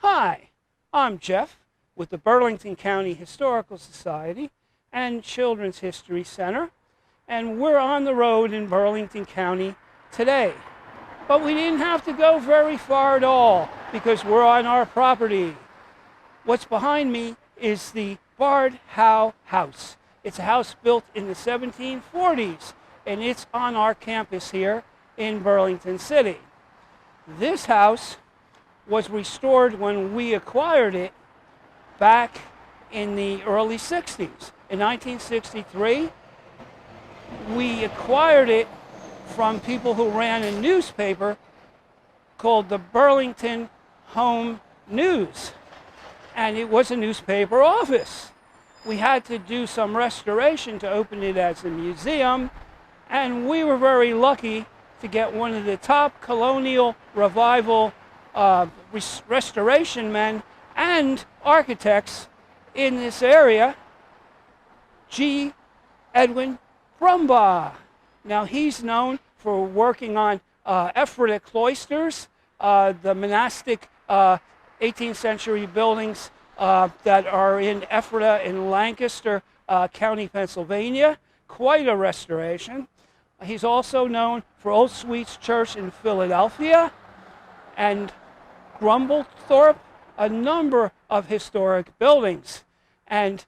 Hi, I'm Jeff with the Burlington County Historical Society and Children's History Center, and we're on the road in Burlington County today. But we didn't have to go very far at all because we're on our property. What's behind me is the Bard Howe House. It's a house built in the 1740s, and it's on our campus here in Burlington City. This house was restored when we acquired it back in the early 60s. In 1963, we acquired it from people who ran a newspaper called the Burlington Home News, and it was a newspaper office. We had to do some restoration to open it as a museum, and we were very lucky to get one of the top colonial revival restoration men and architects in this area, G. Edwin Brumbaugh. Now, he's known for working on Ephrata cloisters, the monastic 18th century buildings that are in Ephrata in Lancaster County, Pennsylvania. Quite a restoration. He's also known for Old Sweets Church in Philadelphia and Grumblethorpe, a number of historic buildings. And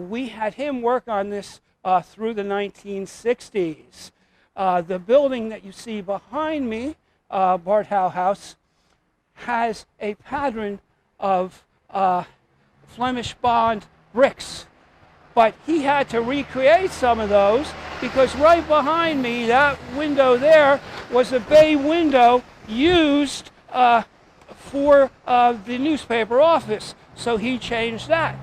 we had him work on this through the 1960s. The building that you see behind me, Bard Howe House, has a pattern of Flemish bond bricks. But he had to recreate some of those because right behind me, that window there, was a bay window used for the newspaper office. So he changed that.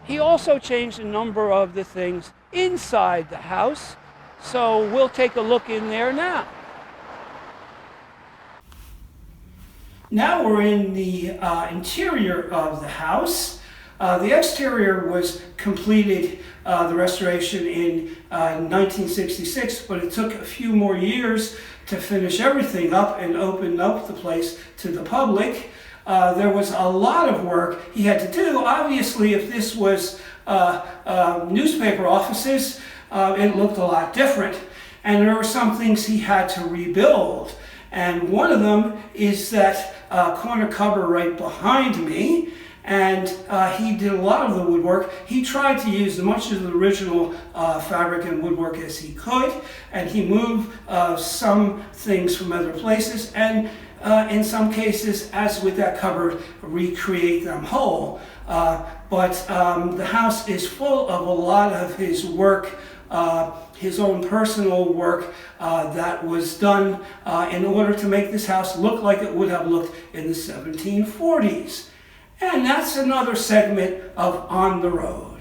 He also changed a number of the things inside the house. So we'll take a look in there now. Now we're in the interior of the house. The exterior was completed, the restoration in 1966, but it took a few more years to finish everything up and open up the place to the public. There was a lot of work he had to do. Obviously, if this was newspaper offices, it looked a lot different. And there were some things he had to rebuild. And one of them is that corner cupboard right behind me. And he did a lot of the woodwork. He tried to use as much of the original fabric and woodwork as he could, and he moved some things from other places, and in some cases, as with that cupboard, recreate them whole. But the house is full of a lot of his work, his own personal work that was done in order to make this house look like it would have looked in the 1740s. And that's another segment of On the Road.